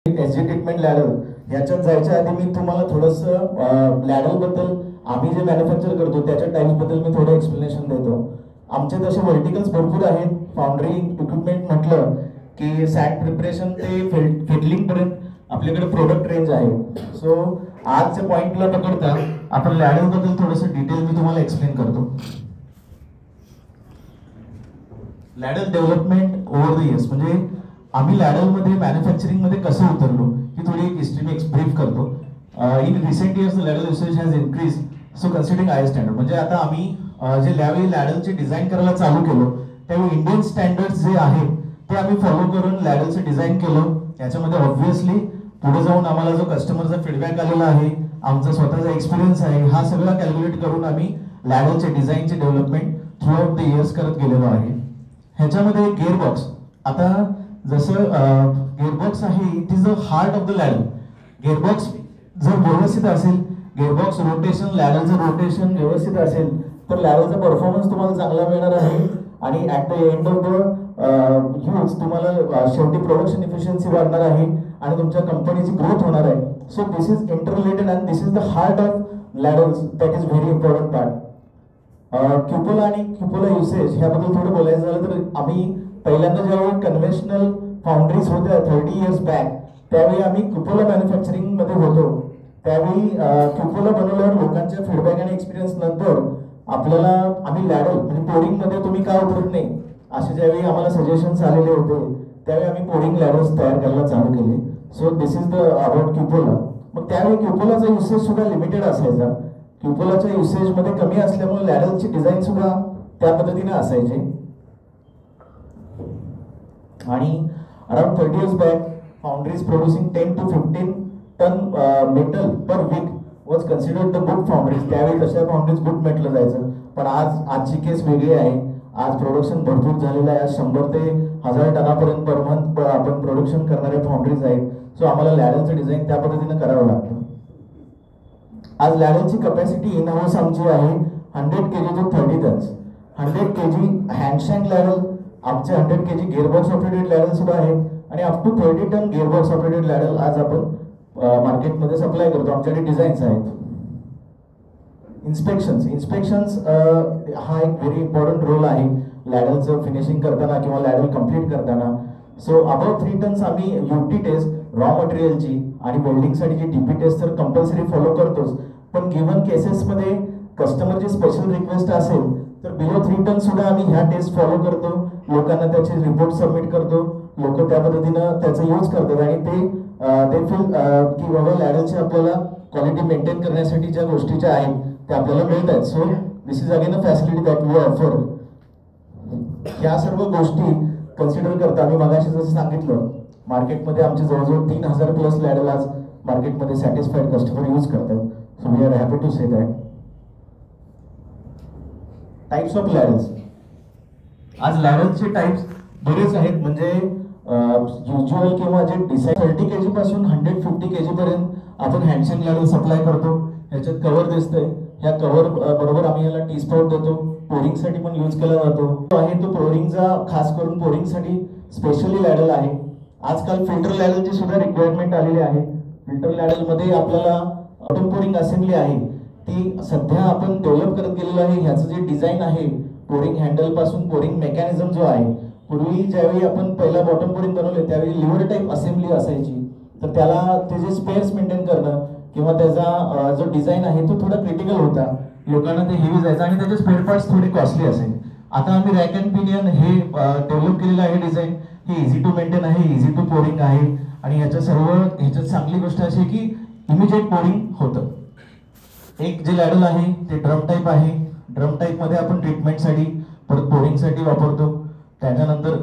SG treatment लॅडल याच्यात जायच्या आधी मी तुम्हाला थोडंसं लॅडल बद्दल आम्ही जे मॅन्युफॅक्चर करतो त्याच्या टाईप्स बद्दल मी थोडं एक्सप्लेनेशन देतो. आमचे तसे व्हर्टिकल्स भरपूर आहेत. फाउंड्री इक्विपमेंट म्हटलं की सॅट प्रिपरेशन ते फिडलिंग पर्यंत आपल्याकडे प्रोडक्ट रेंज आहे. सो आजच्या पॉइंटला पकडता आपण लॅडल बद्दल थोडंसं डिटेल मी तुम्हाला एक्सप्लेन करतो. लॅडल डेव्हलपमेंट ओव्हर द इयर्स म्हणजे आम्ही लॅडल मध्ये मॅन्युफॅक्चरिंग मध्ये कसं उतरलो ही थोडी एक हिस्ट्री मी ब्रीफ करतो. In recent years the ladle usage has increase so considering I standard. म्हणजे आता आम्ही जे ज्यावेळी लॅडलचे डिझाईन करायला चालू केलो त्यावेळी इंडियन स्टँडर्ड्स जे आहेत ते आम्ही फॉलो करून लॅडलचं डिझाईन केलं. याच्यामध्ये ऑब्व्हियसली पुढे जाऊन आम्हाला जो कस्टमरचा फीडबॅक आलेला आहे, आमचा स्वतःचा एक्सपिरियन्स आहे, हा सगळा कॅल्क्युलेट करून आम्ही लॅडलचे डिझाईनचे development throughout the years करत गेलेलो आहे. ह्याच्यामध्ये गिअरबॉक्स, आता जसं गिअरबॉक्स आहे it is the heart of the ladle. Gearbox जर व्यवस्थित असेल, गिअरबॉक्स रोटेशन, लॅडलचं रोटेशन व्यवस्थित असेल तर लॅडलचा परफॉर्मन्स तुम्हाला चांगला मिळणार आहे आणि at the end of the use तुम्हाला शेवटी प्रोडक्शन इफिशियन्सी वाढणार आहे आणि तुमच्या कंपनीची ग्रोथ होणार आहे. So this is interrelated and this is the heart of ladles. That is very important part. Cupola आणि क्युपोला युसेज ह्याबद्दल थोडं बोलायचं झालं तर आम्ही पहिल्यांदा ज्यावेळी कन्व्हेन्शनल फाउंड्रीज होत्या 30 इयर्स बॅक त्यावेळी आम्ही क्युपोला मॅन्युफॅक्चरिंग मध्ये होतो. त्यावेळी क्युपोला बनवल्यावर लोकांच्या फीडबॅक आणि एक्सपिरियन्स नंतर आपल्याला आम्ही लॅडल म्हणजे पोरिंग मध्ये तुम्ही का उतरत नाही असे ज्यावेळी आम्हाला सजेशन्स आलेले होते त्यावेळी आम्ही पोरिंग लॅडल्स तयार करायला चालू केले. So this is the about cupola. मग त्यावेळी क्युपोलाचा युसेज सुद्धा लिमिटेड असायचा. क्युपोलाच्या युसेज मध्ये कमी असल्यामुळे लॅडलची डिझाईन सुद्धा त्या पद्धतीने असायचे. आणि around 30 years back foundries producing 10 to 15 ton metal per week was considered the good foundries. त्यावेळी तशा फाउंड्रीज गुड म्हटलं जायचं. पण आजची केस वेगळी आहे. आज प्रोडक्शन भरपूर झालेलं आहे. 100 ते 1000 टनापर्यंत पर मंथ आपण प्रोडक्शन करणारे फाउंड्रीज आहेत. सो आम्हाला लॅडलचं डिझाईन त्या पद्धतीने करावं लागतं. आज लॅडलची कपॅसिटी इन हाऊस आमची आहे 100 kg to 30 tons. 100 kg हँडशँक लॅडल, आमचे 100 kg गिअरबॉक्स ऑपरेटेड लॅडल सुद्धा आहेत आणि up to 30 ton gearbox operated ladle आज आपण मार्केटमध्ये सप्लाय करतो. आमच्याकडे डिझाईन्स आहेत. इन्स्पेक्शन्स हा एक व्हेरी इम्पॉर्टंट रोल आहे लॅडलचं फिनिशिंग करताना किंवा लॅडल कम्प्लीट करताना. सो अबाउट 3 टन्स आम्ही युटी टेस्ट रॉ मटेरियलची आणि वेल्डिंगसाठीची डीपी टेस्ट तर कंपल्सरी फॉलो करतोच. पण गिव्हन केसेसमध्ये कस्टमरची स्पेशल रिक्वेस्ट असेल तर बिलो 3 टन सुद्धा आम्ही ह्या टेस्ट फॉलो करतो. लोकांना त्याचे रिपोर्ट सबमिट करतो. लोक त्या पद्धतीनं त्याचा यूज करतात आणि ते फील की बाबा लॅडलची आपल्याला क्वालिटी मेंटेन करण्यासाठी ज्या गोष्टीच्या आहेत त्या आपल्याला मिळत आहेत. So this is again a facility that we offer. ह्या सर्व गोष्टी कन्सिडर करता आम्ही मगाशी जसं सांगितलं मार्केटमध्ये आमचे जवळजवळ 3000 प्लस लॅडल आज मार्केटमध्ये सॅटिस्फाईड कस्टमर यूज करतात. So we are happy to say that. Types of ladles, आज लॅडल्सचे टाइप्स बरेच आहेत. म्हणजे युज्युअल किंवा जे डिसाईड 30 kg पासून 150 kg पर्यंत आपण हँडशँक लॅडल सप्लाय करतो. ह्याच्यात कव्हर दिसतंय. ह्या कव्हर बरोबर आम्ही याला टी स्पाउट देतो. पोरिंगसाठी पण यूज केला जातो. आहे तो पोरिंगचा खास करून पोरिंगसाठी स्पेशली लॅडल आहे. आजकाल फिल्टर लॅडलची सुद्धा रिक्वायरमेंट आलेली आहे. फिल्टर लॅडलमध्ये आपल्याला ऑटो पोरिंग असेंब्ली आहे ती सध्या आपण डेव्हलप करत गेलेलो आहे. ह्याचं जे डिझाईन आहे पोरिंग हँडल पासून पोरिंग मेकॅनिझम जो आहे, पूर्वी ज्यावेळी आपण पहिला बॉटम पोरिंग बनवले त्यावेळी लिव्हर टाईप असेंब्ली असायची. तर त्याला त्याचे स्पेअर्स मेंटेन करणं किंवा त्याचा जो डिझाईन आहे तो थोडा क्रिटिकल होता. लोकांना ते हेवी जायचं आणि त्याचे स्पेअर पार्ट्स थोडे कॉस्टली असायचे. आता आम्ही रॅक अँड पिनियन हे डेव्हलप केलेलं आहे डिझाईन. हे इझी टू मेंटेन आहे, इझी टू पोरिंग आहे आणि ह्याच्यात चांगली गोष्ट अशी की इमिजिएट पोरिंग होतं. एक जे लॅडल आहे ते ड्रम टाईप आहे. ड्रम टाईपमध्ये आपण ट्रीटमेंटसाठी परत पोरिंगसाठी वापरतो. त्याच्यानंतर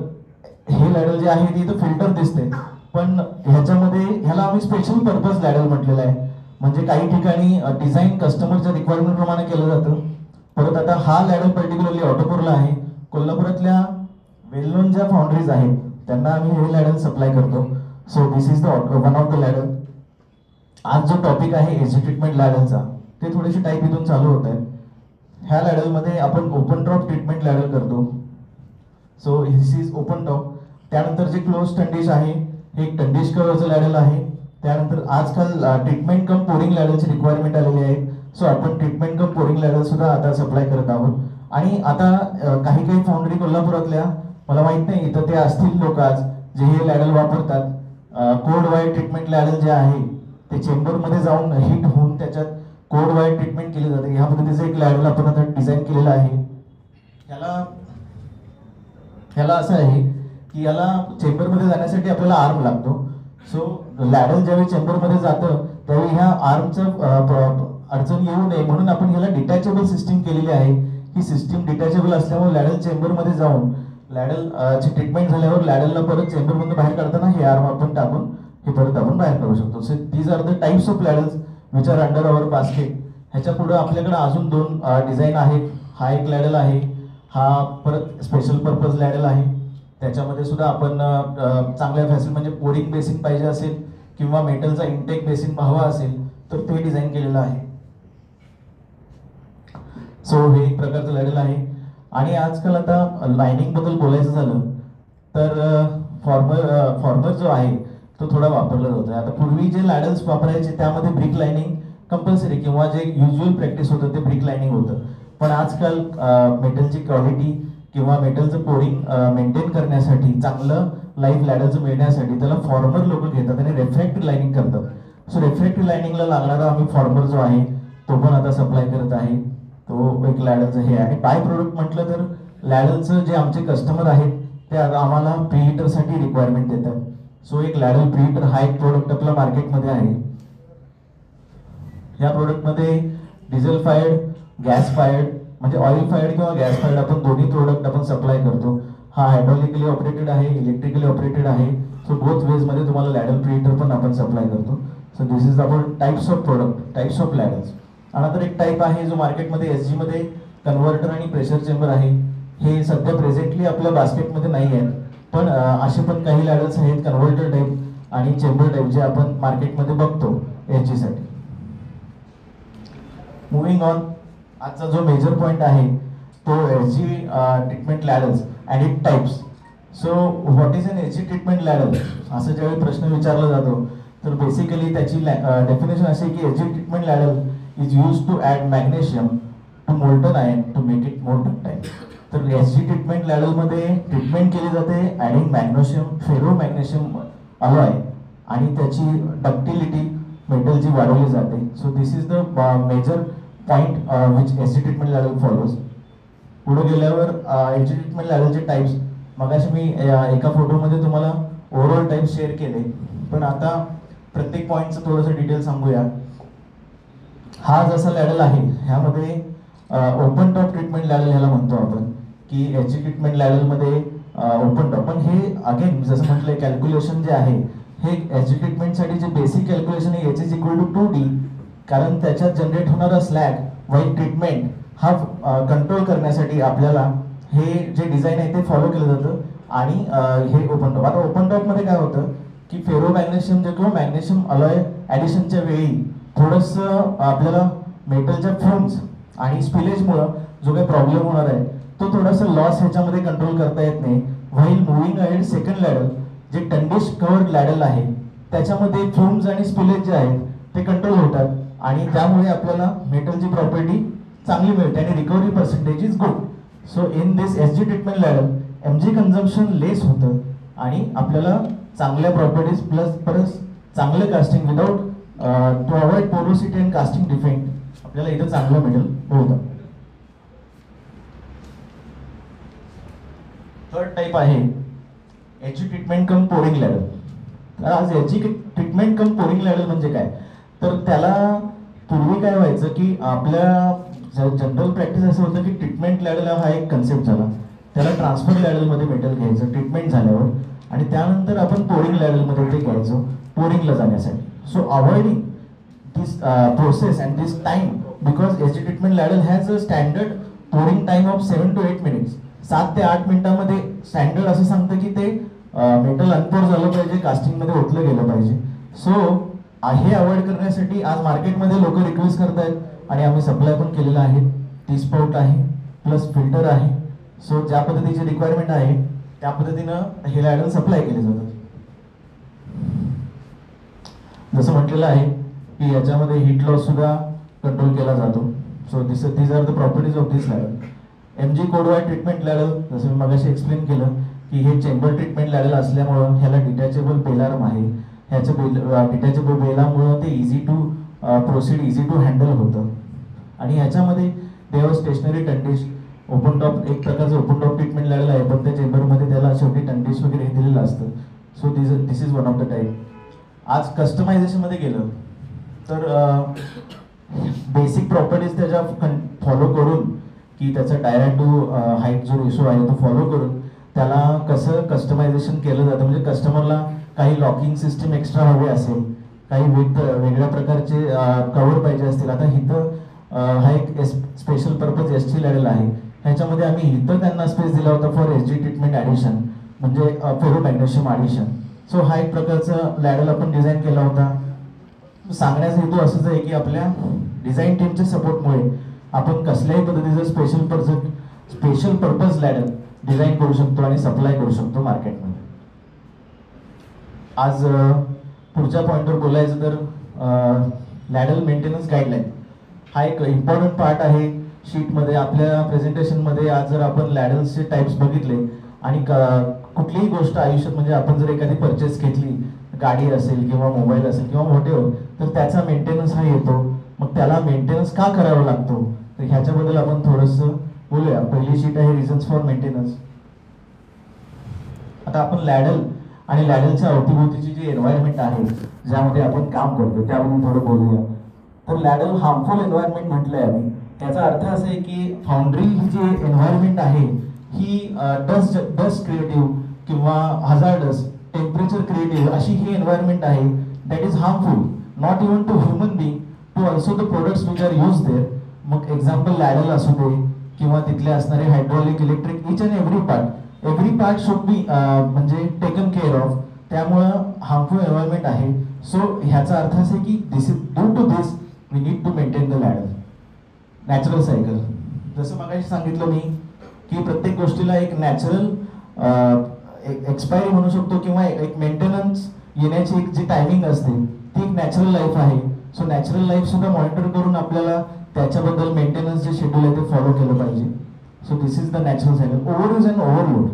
हे लॅडल जे आहे ते इथं फिल्टर दिसते पण ह्याच्यामध्ये ह्याला आम्ही स्पेशल पर्पज लॅडल म्हटलेलं आहे. म्हणजे काही ठिकाणी डिझाईन कस्टमरच्या रिक्वायरमेंट प्रमाणे केलं जातं. परत आता हा लॅडल पर्टिक्युलरली ऑटोपूरला आहे. कोल्हापुरातल्या वेल नोन ज्या फाउंड्रीज आहेत त्यांना आम्ही हे लॅडल सप्लाय करतो. So this is the one of the ladle. आज जो टॉपिक आहे एजी ट्रीटमेंट लॅडलचा ते थोडेसे टाईप इथून चालू होत आहेत. ह्या लॅडलमध्ये आपण ओपन ड्रॉप ट्रीटमेंट लॅडल करतो. So this is open top. त्यानंतर जे क्लोज स्टंडिश आहे हे एक टंडिश कव्हरचं लॅडल आहे. त्यानंतर आजकाल ट्रीटमेंट कम पोरिंग लॅडलची रिक्वायरमेंट आलेली आहे. सो आपण ट्रीटमेंट कम पोरिंग लॅडल सुद्धा आता सप्लाय करत आहोत. आणि आता काही काही फाउंड्री कोल्हापुरातल्या, मला माहित नाही इथं ते असतील लोक आज जे हे लॅडल वापरतात. कोल्ड वायर ट्रीटमेंट लॅडल जे आहे ते चेंबरमध्ये जाऊन हीट होऊन त्याच्यात कोल्ड वायर ट्रीटमेंट केली जाते. ह्या पद्धतीचं एक लॅडल आपण आता डिझाईन केलेलं आहे. ह्याला असं आहे की याला चेंबरमध्ये जाण्यासाठी आपल्याला आर्म लागतो. सो लॅडल ज्यावेळी चेंबरमध्ये जातं त्यावेळी ह्या आर्मचं अडचण येऊ नये म्हणून आपण ह्याला डिटॅचेबल सिस्टीम केलेली आहे. ही सिस्टीम डिटॅचेबल असल्यामुळे लॅडल चेंबरमध्ये जाऊन लॅडल ची ट्रीटमेंट झाल्यावर लॅडलला परत चेंबरमधून बाहेर काढताना हे आर्म आपण टाकून हे परत आपण बाहेर काढू शकतो. So these are the types of ladles which are under our basket. ह्याच्या पुढे आपल्याकडे अजून 2 डिझाईन आहेत. हा एक लॅडल आहे, हा परत स्पेशल पर्पज लॅडल आहे. त्याच्यामध्ये सुद्धा आपण चांगल्या फॅसिलिटी म्हणजे पोरिंग बेसिन पाहिजे असेल किंवा मेटलचा इंटेक बेसिन हवा असेल तर ते डिझाईन केलेलं आहे. सो हे एक प्रकारचं लॅडल आहे. आणि आजकाल आता लाइनिंग बद्दल बोलायचं झालं तर फॉर्मर जो आहे तो थोडा वापरला जातो. आता पूर्वी जे लॅडल्स वापरायचे त्यामध्ये ब्रिक लाइनिंग कंपल्सरी किंवा जे युज्युअल प्रॅक्टिस होतं ते ब्रिक लाइनिंग होतं. पण आजकाल मेटलची क्वालिटी किंवा मेटलचं पोरिंग मेंटेन करण्यासाठी चांगलं लाईफ लॅडलचं मिळण्यासाठी त्याला फॉर्मर लोक घेतात आणि रेफ्रॅक्टिव्ह लाइनिंग करतात. सो रेफ्रॅक्टिव्ह लाइनिंगला लागणारा आम्ही फॉर्मर जो आहे तो पण आता सप्लाय करत आहे. तो एक लॅडलचं हे आहे. बाय प्रोडक्ट म्हटलं तर लॅडलचं जे आमचे कस्टमर आहेत ते आता आम्हाला प्रीहीटरसाठी रिक्वायरमेंट देतात. सो एक लॅडल प्रीहीटर हा एक प्रोडक्ट आपल्या मार्केटमध्ये आहे. या प्रोडक्टमध्ये डिझेल फायर्ड, गॅस फायर्ड म्हणजे ऑइल फायर्ड किंवा गॅस फायर्ड आपण दोन्ही प्रोडक्ट आपण सप्लाय करतो. हा हायड्रॉलिकली ऑपरेटेड आहे, इलेक्ट्रिकली ऑपरेटेड आहे. सो बोथ वेज मध्ये तुम्हाला लॅडल प्रीहीटर पण आपण सप्लाय करतो. So this is about types of product, types of ladles. Another एक टाईप आहे जो मार्केटमध्ये एसजी मध्ये कन्व्हर्टर आणि प्रेशर चेंबर आहे. हे सध्या प्रेझेंटली आपल्या बास्केटमध्ये नाही आहेत, पण असे पण काही लॅडल्स आहेत कन्व्हर्टर टाईप आणि चेंबर टाईप जे आपण मार्केटमध्ये बघतो एसजी साठी. मुव्हिंग ऑन, आजचा जो मेजर पॉइंट आहे तो SG treatment ladles and it types. So what is an SG treatment ladle असं ज्यावेळी प्रश्न विचारला जातो तर बेसिकली त्याची डेफिनेशन अशी की SG treatment ladle is used to add magnesium to molten iron to make it more ductile. तर एसजी ट्रीटमेंट लॅडल मध्ये ट्रीटमेंट केली जाते adding magnesium, ferro magnesium alloy आणि त्याची डक्टिलिटी मेटलची वाढवली जाते. So this is the major point which SG treatment ladle follows. पुढे गेल्यावर एसजी ट्रीटमेंट लॅडलचे टाइप्स मगाशी मी एका फोटोमध्ये तुम्हाला ओव्हरऑल टाइप्स शेअर केले, पण आता प्रत्येक पॉईंटचं थोडंसं डिटेल सांगूया. हा जसा लॅडल आहे ह्यामध्ये ओपन टॉप ट्रीटमेंट लॅडल ह्याला म्हणतो आपण की एसजी ट्रीटमेंट लॅडलमध्ये ओपन टॉप. पण हे अगेन जसं म्हटलंय कॅल्क्युलेशन जे आहे हे एसजी ट्रीटमेंटसाठी जे बेसिक कॅल्क्युलेशन आहे H is equal to 2D, कारण त्याच्यात जनरेट होणारा स्लॅग वाईट ट्रीटमेंट हा कंट्रोल करण्यासाठी आपल्याला हे जे डिझाईन आहे ते फॉलो केलं जातं. आणि हे ओपन टॉप. आता ओपन टॉपमध्ये काय होतं की फेरो मॅग्नेशियम जे किंवा मॅग्नेशियम अलॉय ॲडिशनच्या वेळी थोडंसं आपल्याला मेटलच्या फ्यूम्स आणि स्पिलेजमुळं जो काही प्रॉब्लेम होणार आहे तो थोडासा लॉस ह्याच्यामध्ये कंट्रोल करता येत नाही. व्हाईल मुव्हिंग अहेड सेकंड लॅडल जे टंडिश कव्हर्ड लॅडल आहे त्याच्यामध्ये फ्यूम्स आणि स्पिलेज जे आहेत ते कंट्रोल होतात आणि त्यामुळे आपल्याला मेटलची प्रॉपर्टी चांगली मिळते आणि recovery percentage is good. So in this SG treatment ladle MG consumption less होतं आणि आपल्याला चांगल्या प्रॉपर्टीज प्लस चांगलं casting without to avoid porosity and casting defect आपल्याला इथं चांगलं मेटल मिळतं. थर्ड टाईप आहे SG treatment cum pouring ladle. तर आज SG treatment cum pouring ladle म्हणजे काय, तर त्याला पूर्वी काय व्हायचं की आपल्या जनरल प्रॅक्टिस असं होतं की ट्रीटमेंट लॅडल हा एक कन्सेप्ट झाला, त्याला ट्रान्सफर लॅडलमध्ये मेटल घ्यायचं ट्रीटमेंट झाल्यावर आणि त्यानंतर आपण पोरिंग लॅडलमध्ये ते घ्यायचो पोरिंगला जाण्यासाठी. So avoiding this process and this time because SG treatment ladle has a standard pouring time of 7 to 8 minutes. 7 ते 8 मिनिटांमध्ये स्टँडर्ड असं सांगतं की ते मेटल अनपोर झालं पाहिजे, कास्टिंगमध्ये ओतलं गेलं पाहिजे. सो हे अवॉइड करण्यासाठी आज मार्केटमध्ये लोक रिक्वेस्ट करतायत आणि आम्ही सप्लाय पण केलेला आहे. टी स्पाउट आहे प्लस फिल्टर आहे. सो ज्या पद्धतीची रिक्वायरमेंट आहे त्या पद्धतीनं हे लॅडल सप्लाय केले जातात. जसं म्हटलेलं आहे की याच्यामध्ये हीट लॉस सुद्धा कंट्रोल केला जातो. So these are the properties of this ladle. MG cored wire treatment ladle, जसं मी मगाशी एक्सप्लेन केलं की हे चेंबर ट्रीटमेंट लॅडल असल्यामुळं ह्याला डिटॅचेबल बेलार्म आहे. ह्याच्या डिटॅचेबल बेलामुळं ते easy to proceed, easy to handle होतं. आणि ह्याच्यामध्ये देव स्टेशनरी टंडिश ओपन टॉप, एक प्रकारचं ओपन टॉप ट्रीटमेंट लॅडल आहे, पण त्या चेंबरमध्ये त्याला शेवटी टंडिश वगैरे हे दिलेलं असतं. So this is one of the type. आज कस्टमायझेशनमध्ये गेलं तर बेसिक प्रॉपर्टीज त्याच्या फॉलो करून की त्याचा डायरेक्ट टू हाईट जो रेशो आहे तो फॉलो करून त्याला कसं कस्टमायझेशन केलं जातं. म्हणजे कस्टमरला काही लॉकिंग सिस्टीम एक्स्ट्रा हवे असेल, काही वेगळ्या प्रकारचे कवर पाहिजे असतील. आता इथं हा एक स्पेशल पर्पज SG लॅडल आहे. ह्याच्यामध्ये आम्ही इथं त्यांना स्पेस दिला होता फॉर SG ट्रीटमेंट ॲडिशन, म्हणजे फेरो मॅग्नेशियम ॲडिशन. सो हा एक प्रकारचा लॅडल आपण डिझाईन केला होता. सांगण्याचा हेतू असंच आहे की आपल्या डिझाईन टीमच्या सपोर्टमुळे आपण कसल्याही पद्धतीचं स्पेशल पर्पज लॅडल डिझाईन करू शकतो आणि सप्लाय करू शकतो मार्केटमध्ये. आज पुढच्या पॉईंटवर बोलायचं तर लॅडल मेंटेनन्स गाईडलाईन हा एक इम्पॉर्टंट पार्ट आहे शीटमध्ये. आपल्या प्रेझेंटेशनमध्ये आज जर आपण लॅडल्सचे टाईप्स बघितले आणि कुठलीही गोष्ट आयुष्यात, म्हणजे आपण जर एखादी परचेस घेतली, गाडी असेल किंवा मोबाईल असेल किंवा व्हॉटेवर, तर त्याचा मेंटेनन्स हा येतो. मग त्याला मेंटेनन्स का करावा लागतो तर ह्याच्याबद्दल आपण थोडंसं बोलूया. पहिली शीट आहे रिझन्स फॉर मेंटेनन्स. आता आपण लॅडल आणि लॅडलच्या अवतीभोवतीची जी एन्व्हायरमेंट आहे ज्यामध्ये आपण काम करतो त्याबद्दल थोडं बोलूया. तर लॅडल हार्मफुल एन्व्हायरमेंट म्हटलंय आम्ही. याचा अर्थ असा आहे की फाउंड्री ही जी एन्व्हायरमेंट आहे ही डस्ट क्रिएटिव्ह किंवा हजार्डस, टेम्परेचर क्रिएटिव्ह अशी ही एन्व्हायरमेंट आहे that is harmful not even to human being, to also the products which are use there. मग एक्झाम्पल लॅडल असू दे किंवा तिथले असणारे hydraulic, electric, each and every part should be म्हणजे टेकन केअर ऑफ. त्यामुळं हार्मफुल एन्व्हायरमेंट आहे. सो ह्याचा अर्थ असा आहे की due to this we need to maintain the लॅडल. Natural cycle, जसं मगाशी सांगितलं मी की प्रत्येक गोष्टीला एक नॅचरल एक्सपायरी म्हणू शकतो किंवा एक मेंटेनन्स येण्याची एक जी टायमिंग असते ती एक नॅचरल लाईफ आहे. सो नॅचरल लाईफ सुद्धा मॉनिटर करून आपल्याला त्याच्याबद्दल मेंटेनन्स जे शेड्यूल आहे ते फॉलो केलं पाहिजे. So this is the natural cycle. Overuse and overload.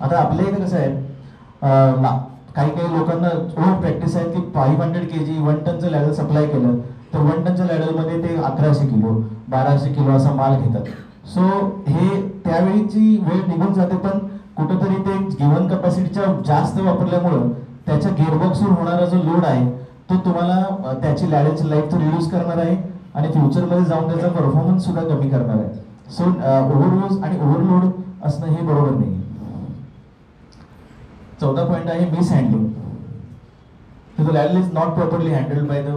आता आपल्या इथे कसं आहे, काही लोकांना ओव्हर प्रॅक्टिस आहे की 500 kg 1 टनचं लॅडल सप्लाय केलं तर 1 टनच्या लॅडलमध्ये ते 1100 किलो 1200 किलो असा माल घेतात. सो हे त्यावेळीची वेळ निघून जाते, पण कुठंतरी ते गिव्हन कॅपॅसिटीच्या जास्त वापरल्यामुळं त्याच्या गिअरबॉक्सवर होणारा जो लोड आहे तो तुम्हाला त्याची लॅडलची लाईफ तो रिड्यूस करणार आहे आणि फ्युचरमध्ये जाऊन त्याचा परफॉर्मन्स सुद्धा कमी करणार आहे. सो ओव्हरयूज आणि ओव्हरलोड असणं हे बरोबर नाही. 14 पॉईंट आहे mishandling. The ladle is not properly handled by the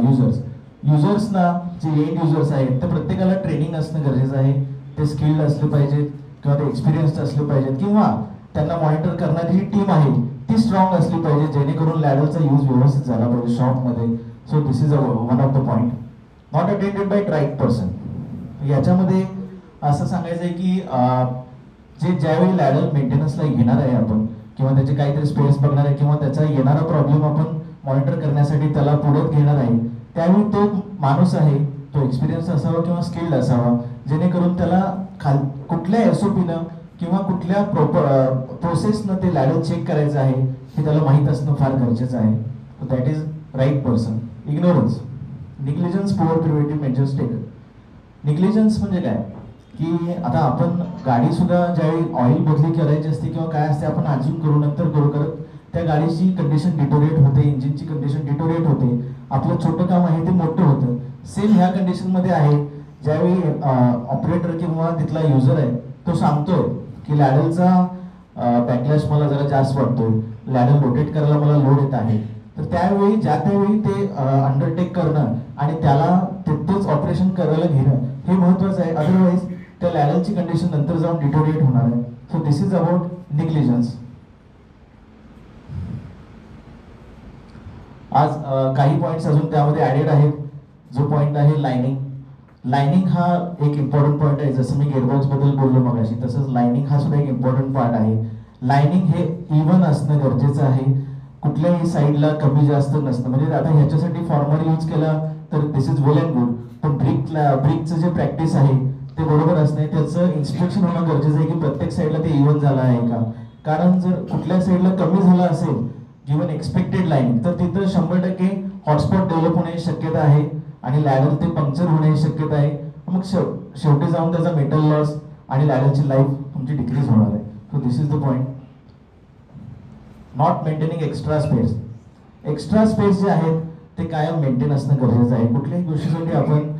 users. युजर्सना जे एंड युजर्स आहेत तर प्रत्येकाला ट्रेनिंग असणं गरजेचं आहे. ते स्किल्ड असले पाहिजेत किंवा ते एक्सपिरियन्स्ड असले पाहिजेत किंवा त्यांना मॉनिटर करणारी जी टीम आहे ती स्ट्रॉंग असली पाहिजे जेणेकरून लॅडलचा यूज व्यवस्थित झाला पाहिजे शॉपमध्ये. So this is one of the point. Not attended by right person. याच्यामध्ये असं सांगायचं आहे की ज्यावेळी लॅडल मेंटेनन्सला घेणार आहे आपण किंवा त्याचे काहीतरी स्पेस बघणार आहे किंवा त्याचा येणारा प्रॉब्लेम आपण मॉनिटर करण्यासाठी त्याला पुढे घेणार आहे, त्यावेळी तो माणूस आहे तो एक्सपिरियन्स असावा किंवा स्किल्ड असावा जेणेकरून त्याला कुठल्या SOPनं किंवा कुठल्या प्रोसेसनं ते लॅडल चेक करायचं आहे हे त्याला माहीत असणं फार गरजेचं आहे. That is right person. Ignorance, negligence, poor preventive measures taken. Negligence म्हणजे काय की आता आपण गाडी सुद्धा ज्यावेळी ऑइल बदली करायची असते किंवा काय असते आपण अजून करू नंतर करू करत त्या गाडीची कंडिशन डिटोरेट होते, इंजिनची कंडिशन डिटोरेट होते, आपलं छोटं काम आहे ते मोठं होतं. सेम ह्या कंडिशनमध्ये आहे. ज्यावेळी ऑपरेटर किंवा तिथला युजर आहे तो सांगतोय की लॅडलचा बॅकलॅश मला जरा जास्त वाटतोय, लॅडल रोटेट करायला मला लोड येत आहे, तर त्यावेळी त्यावेळी ते अंडरटेक करणं आणि त्याला तिथेच ऑपरेशन करायला घेणं हे महत्त्वाचं आहे. अदरवाईज त्या लॅडलची कंडिशन नंतर जाऊन डिटोरिएट होणार आहे. So this is about negligence. आज काही पॉईंट्स अजून त्यामध्ये ॲडेड आहेत. जो पॉईंट आहे लाइनिंग. लाइनिंग हा एक इम्पॉर्टंट पॉईंट आहे. जसं मी गेअरबॉक्स बद्दल बोललो मगाशी तसंच लाइनिंग हा सुद्धा एक इम्पॉर्टंट पार्ट आहे. लाइनिंग हे इव्हन असणं गरजेचं आहे. कुठल्याही साईडला कमी जास्त नसतं. म्हणजे आता ह्याच्यासाठी फॉर्मर यूज केला तर दिस इज वेल अँड गुड, पण ब्रिकचं जे प्रॅक्टिस आहे ते बरोबर असणे, त्याचं इन्स्पेक्शन होणं गरजेचं आहे की प्रत्येक साईडला ते इव्हन झालं आहे का. कारण जर कुठल्या साईडला कमी झालं असेल गिव्हन एक्सपेक्टेड लाईन, तर तिथं 100% हॉटस्पॉट डेव्हलप होण्याची शक्यता आहे आणि लॅडर ते पंक्चर होण्याची शक्यता आहे. मग शेवटी जाऊन त्याचा मेटल लॉस आणि लॅडरची लाईफ तुमची डिक्रीज होणार आहे. So this is the point. Not maintaining extra space. Extra space जे आहेत ते कायम मेंटेन असणं गरजेचं आहे. कुठल्याही गोष्टीसाठी आपण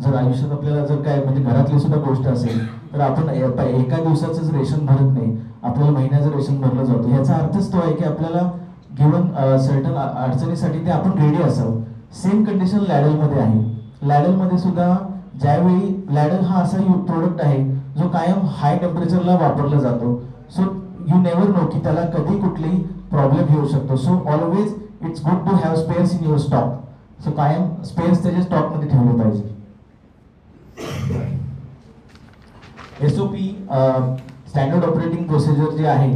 जर आयुष्यात आपल्याला जर काय म्हणजे घरातली सुद्धा गोष्ट असेल तर आपण एका दिवसाचंच रेशन भरत नाही, आपल्याला महिन्याचं रेशन भरलं जातं. याचा अर्थच तो आहे की आपल्याला गिव्हन सर्टन अडचणीसाठी ते आपण रेडी असावं. सेम कंडिशन लॅडलमध्ये आहे. लॅडलमध्ये सुद्धा ज्यावेळी लॅडल हा असा प्रोडक्ट आहे जो कायम हाय टेम्परेचरला वापरला जातो. सो यू नेव्हर नो की त्याला कधी कुठलीही प्रॉब्लेम येऊ शकतो. So always it's good to have spares in your stock. So कायम स्पेअर्स त्याच्या स्टॉकमध्ये ठेवले पाहिजे. SOP स्टँडर्ड ऑपरेटिंग प्रोसिजर जी आहे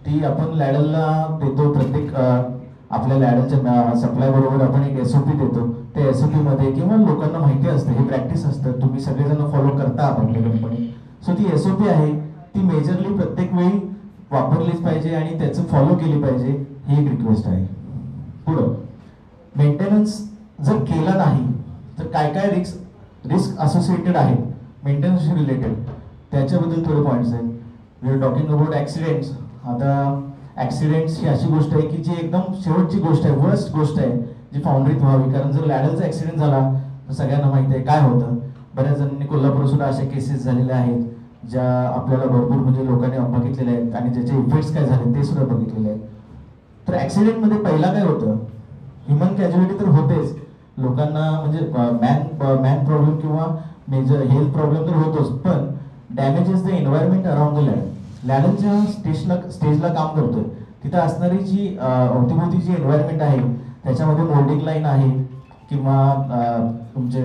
ती आपण लॅडलला देतो. प्रत्येक आपल्या लॅडलच्या सप्लाय बरोबर आपण एक SOP देतो. त्या SOP मध्ये किंवा लोकांना माहिती असतं, हे प्रॅक्टिस असतं, तुम्ही सगळेजण फॉलो करता आपल्या कंपनी. सो ती SOP आहे ती मेजरली प्रत्येक वेळी वापरलीच पाहिजे आणि त्याचं फॉलो केली पाहिजे, ही एक रिक्वेस्ट आहे. पुढं मेंटेनन्स जर केला नाही तर काय काय रिस्क असोसिएटेड आहेत मेंटेनन्सशी रिलेटेड, त्याच्याबद्दल थोडे पॉईंट्स आहेत. We are talking about accidents. आता ॲक्सिडेंट्स ही अशी गोष्ट आहे की जी एकदम शेवटची गोष्ट आहे, वर्स्ट गोष्ट आहे जी फाउंड्रीत व्हावी. कारण जर लॅडलचा ॲक्सिडेंट झाला तर सगळ्यांना माहिती आहे काय होतं. बऱ्याच जणांनी कोल्हापूर सुद्धा अशा केसेस झालेल्या आहेत ज्या आपल्याला भरपूर म्हणजे लोकांनी बघितलेल्या आहेत आणि ज्याचे इफेक्ट्स काय झाले ते सुद्धा बघितलेले आहेत. तर ॲक्सिडेंटमध्ये पहिला काय होतं, ह्युमन कॅज्युअलिटी तर होतेच, लोकांना म्हणजे मॅन प्रॉब्लेम किंवा मेजर हेल्थ प्रॉब्लेम तर होतोच, पण damages the environment around the ladle. Ladle ज्या स्टेजला काम करतोय तिथं असणारी जी अवतीभोवती जी एन्व्हायरमेंट आहे त्याच्यामध्ये मोल्डिंग लाईन आहे किंवा तुमचे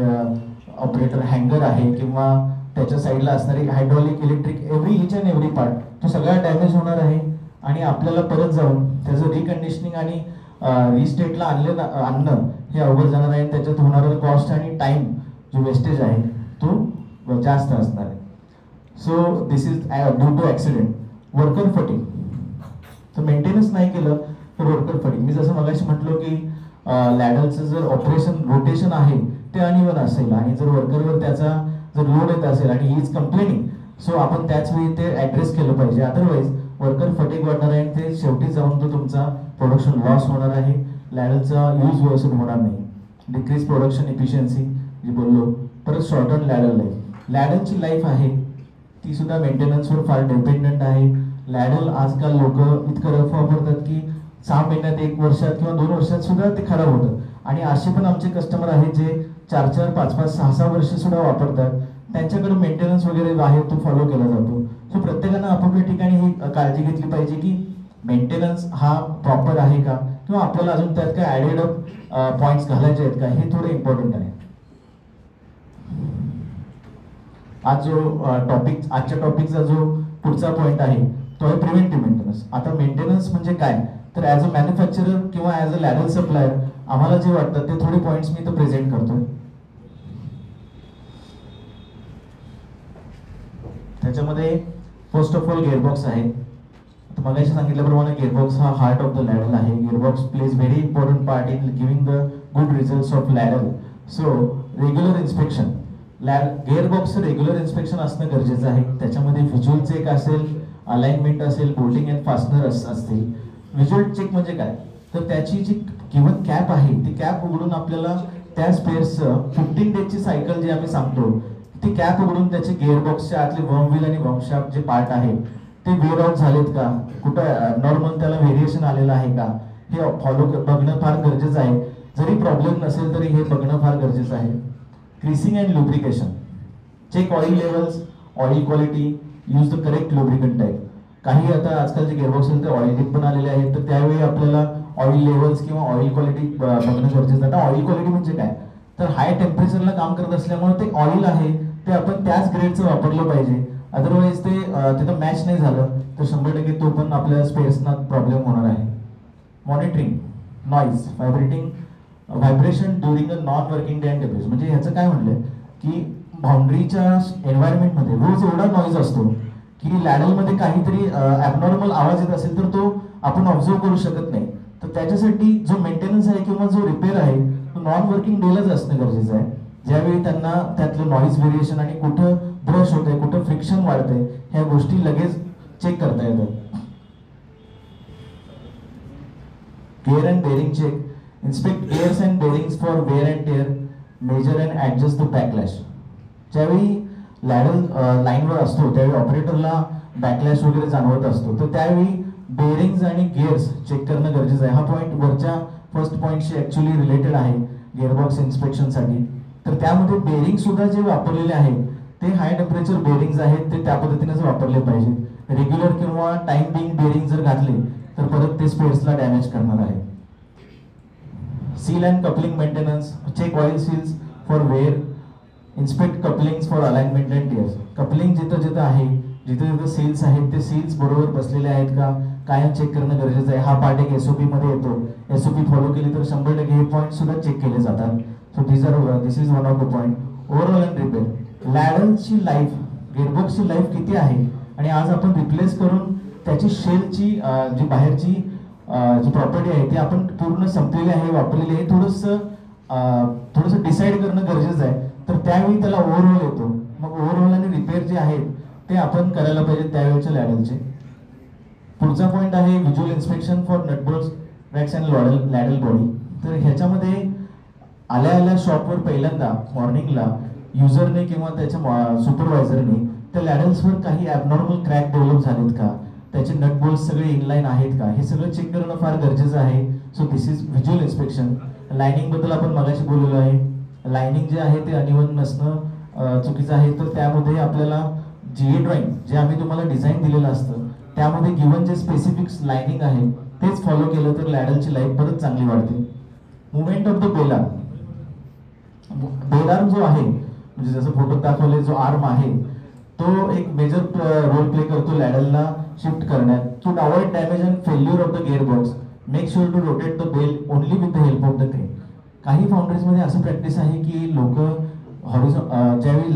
ऑपरेटर हँगर आहे किंवा त्याच्या साईडला असणारी hydraulic electric each and every part तो सगळा डॅमेज होणार आहे आणि आपल्याला परत जाऊन त्याचं रिकंडिशनिंग आणि रिस्टेटला आणणं हे अवघड जाणार आहे. त्याच्यात होणारा कॉस्ट आणि टाइम जो वेस्टेज आहे तो जास्त असणार आहे. So this is due to accident. Worker fitting. तर मेंटेनन्स नाही केलं तर वर्कर फटिंग. मी जसं मगाशी म्हटलो की लॅडलचं जर ऑपरेशन रोटेशन आहे ते अनइव्हन असेल आणि जर वर्करवर त्याचा जर लोड येत असेल आणि ही इज कंप्लेनिंग, सो आपण त्याच वेळी ते ॲड्रेस केलं पाहिजे. अदरवाईज वर्कर फटिग वाढणार आहे आणि ते शेवटी जाऊन तो तुमचा प्रोडक्शन लॉस होणार आहे, लॅडलचा यूज व्यवस्थित होणार नाही. डिक्रीज प्रोडक्शन इफिशियन्सी जी बोललो. परत शॉर्टन लॅडल लाईफ. लॅडलची लाईफ आहे ती सुद्धा मेंटेनन्सवर फार डिपेंडंट आहे. लॅडल आजकाल लोक इतकं रफ वापरतात की 6 महिन्यात 1 वर्षात किंवा 2 वर्षात सुद्धा ते खराब होतं. आणि असे पण आमचे कस्टमर आहेत जे 4-4, 5-5, 6-6 वर्ष सुद्धा वापरतात. त्यांच्याकडे मेंटेनन्स वगैरे आहे तो फॉलो केला जातो. सो प्रत्येकानं आपापल्या ठिकाणी ही काळजी घेतली पाहिजे की मेंटेनन्स हा प्रॉपर आहे का किंवा आपल्याला अजून त्यात काय ॲडेड पॉईंट्स घालायचे आहेत का, हे थोडं इम्पॉर्टंट आहे. आज जो आजच्या टॉपिकचा जो पुढचा पॉईंट आहे तो आहे प्रिव्हेंटिव्ह मेंटेनन्स. आता मेंटेनन्स म्हणजे काय, तर ॲज अ मॅन्युफॅक्चरर किंवा ॲज अ लॅडल सप्लायर आम्हाला जे वाटतं ते थोडे पॉईंट्स मी इथं प्रेझेंट करतो. त्याच्यामध्ये फर्स्ट ऑफ ऑल गिअरबॉक्स आहे. मगाशी सांगितल्याप्रमाणे गिअरबॉक्स हा हार्ट ऑफ द लॅडल आहे. Gearbox plays very important part in giving the good results of ladle. So regular inspection, गिअरबॉक्सचं रेग्युलर इन्स्पेक्शन असणं गरजेचं आहे. त्याच्यामध्ये व्हिज्युअल चेक असेल, अलाइनमेंट असेल, बोल्टिंग अँड फास्टनर असतील. व्हिज्युअल चेक म्हणजे काय, तर त्याची जी गिव्हन कॅप आहे ती कॅप उघडून आपल्याला त्या स्पेअर्सचं 15 डेजची सायकल जी आम्ही सांगतो ती कॅप उघडून त्याचे गिअरबॉक्सच्या आतले वर्म व्हील आणि वर्मशाफ्ट जे पार्ट आहेत ते वेअर आउट झालेत का, कुठं नॉर्मल त्याला व्हेरिएशन आलेलं आहे का, हे फॉलो बघणं फार गरजेचं आहे. जरी प्रॉब्लेम नसेल तरी हे बघणं फार गरजेचं आहे. Greasing and lubrication. Check oil levels, oil quality, use the correct lubricant type. काही आता आजकालचे गिअरबॉक्स आहेत ते ऑइलिंग पण आलेले आहेत, तर त्यावेळी आपल्याला ऑइल लेवल्स किंवा ऑइल क्वालिटी बघणं गरजेचं आहे. आता ऑइल क्वालिटी म्हणजे काय, तर हाय टेम्परेचरला काम करत असल्यामुळे ते ऑइल आहे ते आपण त्याच ग्रेडचं वापरलं पाहिजे. अदरवाईज ते तिथं मॅच नाही झालं तर 100% तो पण आपल्या स्पेअर्सना प्रॉब्लेम होणार आहे. Monitoring noise vibration during a non working day and debris. म्हणजे ह्याचं काय म्हणलं की बाउंड्रीच्या एन्व्हायरमेंटमध्ये रोज एवढा नॉईज असतो की लॅडलमध्ये काहीतरी ॲबनॉर्मल आवाज येत असेल तर तो आपण ऑब्झर्व करू शकत नाही. तर त्याच्यासाठी जो मेंटेनन्स आहे किंवा जो रिपेअर आहे तो नॉन वर्किंग डेलाच असणं गरजेचं आहे. ज्यावेळी त्यांना त्यातलं नॉईज व्हेरिएशन आणि कुठं ब्रश होतंय कुठं फ्रिक्शन वाढतंय ह्या गोष्टी लगेच चेक करता येतात. Gear and bearing check. Inspect gears and bearings for wear and tear. Measure and adjust the backlash. ज्यावेळी लॅडल लाईनवर असतो त्यावेळी ऑपरेटरला बॅकलॅश वगैरे जाणवत असतो तर त्यावेळी बेरिंग्स आणि गिअर्स चेक करणं गरजेचं आहे. हा पॉईंट वरच्या फर्स्ट पॉईंटशी ॲक्च्युली रिलेटेड आहे गिअरबॉक्स इन्स्पेक्शनसाठी. तर त्यामध्ये बेरिंग सुद्धा जे वापरलेले आहेत ते हाय टेम्परेचर बेरिंग्स आहेत ते त्या पद्धतीनेच वापरले पाहिजेत. रेग्युलर किंवा टाइम बिंग बेरिंग जर घातले तर परत ते स्पेअर्सला डॅमेज करणार आहे. Seal and coupling maintenance. Check oil seals for wear. Inspect couplings for alignment and tears. Coupling जिथं जिथं आहे जिथे जिथं सील्स आहेत ते सील्स बरोबर बसलेले आहेत का कायम चेक करणं गरजेचं आहे. हा पार्ट एक SOP मध्ये येतो. SOP फॉलो केली तर 100% हे पॉईंट सुद्धा चेक केले जातात. So this is one of the point. Overhaul and repair. लॅडलची लाईफ गिअरबॉक्सची लाईफ किती आहे आणि आज आपण रिप्लेस करून त्याची शेलची जी बाहेरची जी प्रॉपर्टी आहे ती आपण पूर्ण संपलेली आहे वापरलेली आहे थोडंसं डिसाईड करणं गरजेचं आहे. तर त्यावेळी त्याला ओव्हरऑल येतो. मग ओव्हरऑल आणि रिपेअर जे आहेत ते आपण करायला पाहिजे त्यावेळेच्या लॅडलचे. पुढचा पॉईंट आहे visual inspection for nut bolts racks and ladle body. तर ह्याच्यामध्ये आल्या शॉपवर पहिल्यांदा मॉर्निंगला युजरने किंवा त्याच्या सुपरवायझरने त्या लॅडल्सवर काही ॲबनॉर्मल क्रॅक डेव्हलप झालेत का त्याचे नट बोल्ट सगळे इनलाईन आहेत का हे सगळं चेक करणं फार गरजेचं आहे. So this is visual inspection. Lining बद्दल आपण मगाशी बोललेलो आहे. लायनिंग जे आहे ते अनिवन नसणं चुकीचं आहे. तर त्यामध्ये आपल्याला GA ड्रॉइंग जे आम्ही तुम्हाला डिझाईन दिलेलं असतं त्यामध्ये गिवन जे स्पेसिफिक लायनिंग आहे तेच फॉलो केलं तर लॅडलची लाईफ परत चांगली वाढते. Movement of the bell arm. Bell arm जो आहे म्हणजे जसं फोटोत दाखवले जो आर्म आहे तो एक मेजर रोल प्ले करतो लॅडलला शिफ्ट करण्यात. To avoid damage and failure of the gear box make sure to rotate the bell only with the help of the crane. काही फाउंड्रीजमध्ये असं प्रॅक्टिस आहे की लोक ज्यावेळी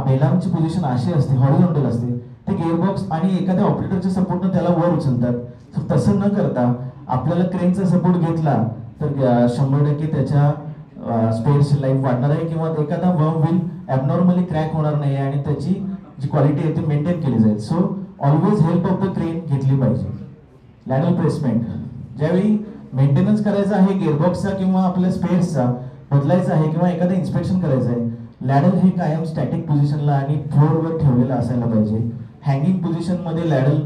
बेलार्मची पोझिशन अशी असते हॉरिझॉन्टल असते ते गिअरबॉक्स आणि एखाद्या ऑपरेटरच्या सपोर्टनं त्याला वर उचलतात. तसं न करता आपल्याला क्रेनचा सपोर्ट घेतला तर 100% त्याच्या स्पेअरची लाईफ वाढणार आहे किंवा एखादा वर्म व्हील ॲबनॉर्मली क्रॅक होणार नाही आणि त्याची जी क्वालिटी आहे ती मेंटेन केली जाईल. So always help of the crane घेतली पाहिजे. लॅडल प्लेसमेंट. ज्यावेळी मेंटेनन्स करायचा आहे गिअरबॉक्सचा किंवा आपल्या स्पेअर्सचा बदलायचा आहे किंवा एखादं इन्स्पेक्शन करायचं आहे लॅडल हे कायम स्टॅटिक पोझिशनला आणि फ्लोअरवर ठेवलेलं असायला पाहिजे. हँगिंग पोझिशनमध्ये लॅडल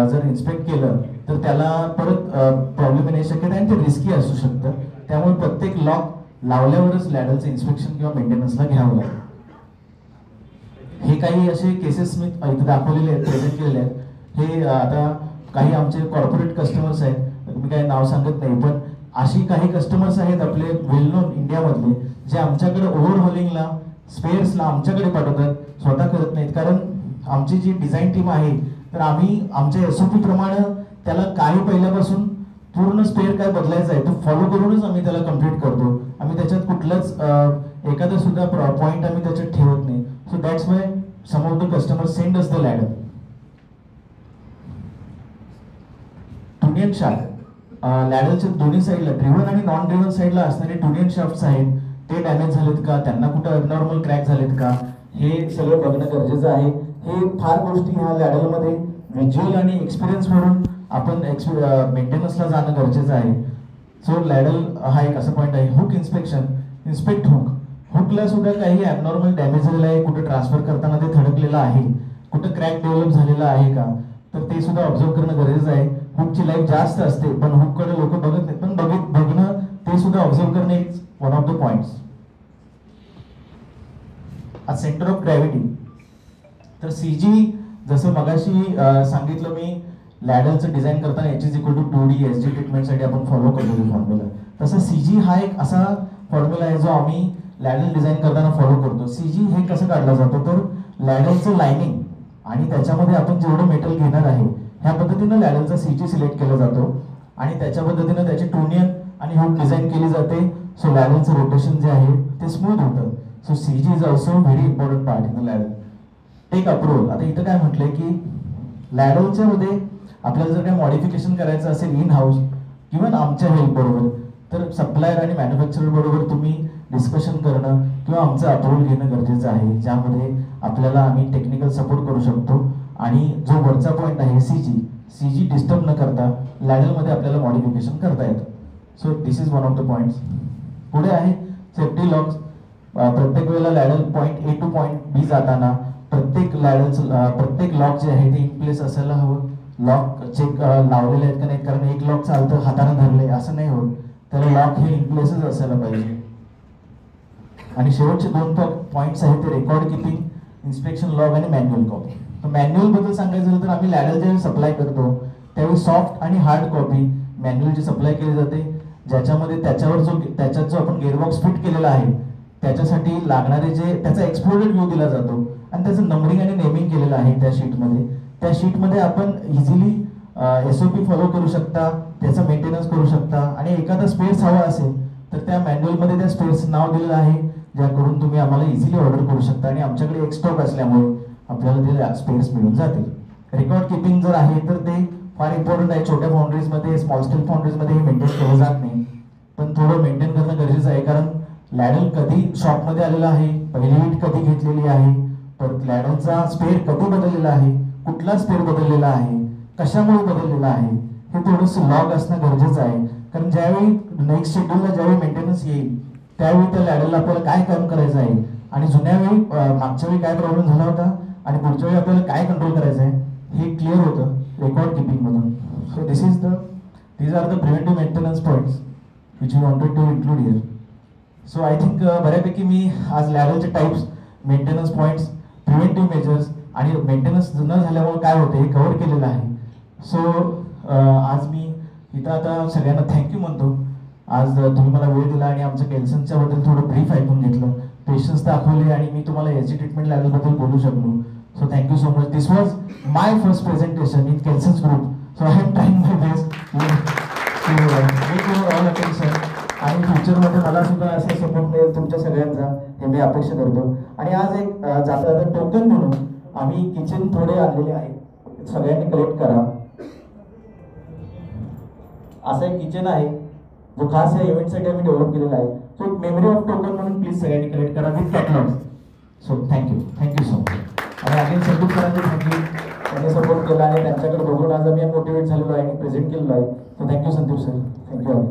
जर इन्स्पेक्ट केलं तर त्याला परत प्रॉब्लेम येण्याची शक्यता आणि ते रिस्की असू शकतं. त्यामुळे प्रत्येक लॉक लावल्यावरच लॅडलचं इन्स्पेक्शन किंवा मेंटेनन्सला घ्यावं लागेल. हे काही असे केसेस मी इथे दाखवलेले आहेत प्रेझेंट केलेले आहेत. हे आता काही आमचे कॉर्पोरेट कस्टमर्स आहेत मी काही नाव सांगत नाही पण अशी काही कस्टमर्स आहेत आपले वेल नोन इंडियामधले जे आमच्याकडे ओव्हरहॉलिंगला स्पेअर्सला आमच्याकडे पाठवतात स्वतः करत नाहीत. कारण आमची जी डिझाईन टीम आहे तर आम्ही आमच्या SOP प्रमाणे त्याला काही पहिल्यापासून पूर्ण स्पेअर काय बदलायचा आहे तो फॉलो करूनच आम्ही त्याला कम्प्लीट करतो. आम्ही त्याच्यात कुठलंच एखादा सुद्धा पॉईंट आम्ही त्याच्यात ठेवत नाही. So that's why some of the customers send us the ladle. Trunnion shaft. लॅडलच्या दोन्ही साईडला ड्रिव्हन आणि नॉन ड्रिव्हन साईडला असणारे टुनियन शाफ्ट्स आहेत ते डॅमेज झालेत का त्यांना कुठं अबनॉर्मल क्रॅक झालेत का हे सगळं बघणं गरजेचं आहे. हे फार गोष्टी ह्या लॅडलमध्ये व्हिज्युअल आणि एक्सपिरियन्स म्हणून आपण मेंटेनन्सला जाणं गरजेचं आहे. सो लॅडल हा एक असा पॉईंट आहे. Hook inspection. Inspect hook. हुकला सुद्धा काही ॲबनॉर्मल डॅमेज झालेलं आहे कुठं ट्रान्सफर करताना ते थडकलेलं आहे कुठं क्रॅक डेव्हलप झालेला आहे का तर ते सुद्धा ऑब्झर्व करणं गरजेचं आहे. हुकची लाईफ जास्त असते पण हुककडे लोक बघत नाहीत पण बघणं ते सुद्धा ऑब्झर्व करणे is one of the points. Centre of gravity. तर CG जसं मगाशी सांगितलं मी लॅडलचं डिझाईन करताना H=2D SG ट्रीटमेंटसाठी आपण फॉलो करतो फॉर्म्युला तसं CG हा एक असा फॉर्म्युला आहे जो आम्ही लॅडल डिझाईन करताना फॉलो करतो. CG हे कसं काढला जातो तर लॅडलचं लायनिंग आणि त्याच्यामध्ये आपण जेवढं मेटल घेणार आहे ह्या पद्धतीनं लॅडलचा CG सिलेक्ट केला जातो. आणि त्याच्या पद्धतीनं त्याची टोनियन आणि हुक डिझाईन केली जाते. सो लॅडलचं रोटेशन जे आहे ते स्मूथ होतं. So CG is also very important part in the ladle. Take approval. आता इथं काय म्हटलंय की लॅडलच्या मध्ये आपल्याला जर काही मॉडिफिकेशन करायचं असेल इन हाऊस किंवा आमच्या हेल्प बरोबर, तर सप्लायर आणि मॅन्युफॅक्चरर बरोबर तुम्ही डिस्कशन करणं किंवा आमचं अप्रूव्हल घेणं गरजेचं आहे, ज्यामध्ये आपल्याला आम्ही टेक्निकल सपोर्ट करू शकतो. आणि जो वरचा पॉईंट आहे सीजी डिस्टर्ब न करता लॅडलमध्ये आपल्याला मॉडिफिकेशन करता येतं. So this is one of the points. पुढे आहे सेफ्टी लॉक्स. प्रत्येक वेळेला लॅडल पॉईंट ए टू पॉईंट बी जाताना प्रत्येक लॉक जे आहे ते इन प्लेस असायला हवं. लॉक चेक लावलेले आहेत का नाही, कारण एक लॉक चालतं हाताने धरले असं नाही होत, त्याला लॉक हे इन प्लेसच असायला पाहिजे. आणि शेवटचे 2 पॉईंट्स आहेत ते रेकॉर्ड किपिंग, इन्स्पेक्शन लॉग आणि मॅन्युअल कॉपी. तर मॅन्युअल बद्दल सांगायचं झालं तर आम्ही लॅडल ज्यावेळी सप्लाय करतो त्यावेळी सॉफ्ट आणि हार्ड कॉपी मॅन्युअलची सप्लाय केली जाते, ज्याच्यामध्ये त्याच्यात जो आपण गेअरबॉक्स फिट केलेला आहे त्याच्यासाठी लागणारे त्याचा एक्सप्लोडेड व्ह्यू दिला जातो आणि त्याचं नंबरिंग आणि नेमिंग केलेलं आहे त्या शीटमध्ये. त्या शीटमध्ये आपण इझिली SOP फॉलो करू शकता, त्याचा मेंटेनन्स करू शकता. आणि एखादा स्पेअर्स हवा असेल तर त्या मॅन्युअलमध्ये त्या स्पेअर्स नाव दिलेलं आहे, ज्याकडून तुम्ही आम्हाला इझिली ऑर्डर करू शकता. आणि आमच्याकडे एक स्टॉक असल्यामुळे आपल्याला ते स्पेअर्स मिळून जातील. रेकॉर्ड किपिंग जर आहे तर ते फार इम्पॉर्टंट आहे. छोट्या फाउंड्रीजमध्ये, स्मॉल स्केल फाउंड्रीजमध्ये हे मेंटेन केलं जात नाही, पण थोडं मेंटेन करणं गरजेचं आहे. कारण लॅडल कधी शॉपमध्ये आलेला आहे, पहिली हीट कधी घेतलेली आहे, परत लॅडलचा स्पेअर कधी बदललेला आहे, कुठला स्पेअर बदललेला आहे, कशामुळे बदललेला आहे, हे थोडंसं लॉग असणं गरजेचं आहे. कारण ज्यावेळी नेक्स्ट शेड्यूलला ज्यावेळी मेंटेनन्स येईल त्यावेळी त्या लॅडलला आपल्याला काय काम करायचं आहे आणि जुन्या वेळी मागच्या वेळी काय प्रॉब्लेम झाला होता आणि पुढच्या वेळी आपल्याला काय कंट्रोल करायचं आहे हे क्लिअर होतं रेकॉर्ड किपिंग मधून. So these are the preventive maintenance points which we wanted to include here. So I think बऱ्यापैकी मी आज लॅडलचे types, maintenance points, preventive measures आणि मेंटेनन्स न झाल्यामुळे काय होते हे कव्हर केलेलं आहे. सो आज मी इथं आता सगळ्यांना थँक्यू म्हणतो. आज तुम्ही मला वेळ दिला आणि आमच्या केल्सनच्या बद्दल थोडं ब्रीफ ऐकून घेतलं, पेशन्स दाखवले आणि मी तुम्हाला याची ट्रीटमेंट लॅडलबद्दल बोलू शकलो. So thank you so much. This was my first presentation in Kelsons group. So I am trying my best to make your all attention. आणि फ्युचरमध्ये मला सुद्धा असा सपोर्ट मिळेल तुमच्या सगळ्यांचा हे मी अपेक्षा करतो. आणि आज एक जाता जाता टोकन म्हणून आम्ही किचन थोडे आणलेले आहे, सगळ्यांनी कलेक्ट करा. असं एक किचन आहे जो खास या इव्हेंटसाठी आम्ही डेव्हलप केलेला आहे. सो मेमरी ऑफ टोकन म्हणून प्लीज सगळ्यांनी कलेक्ट करा with catalogue. So thank you so much. आणि अगेन संदीप सरांनी थँक्यू, त्यांनी सपोर्ट केला आणि त्यांच्याकडे बघून आज आम्ही मोटिवेट झालेलो आहे आणि प्रेझेंट केलेलो आहे. So thank you Sandeep sir, thank you.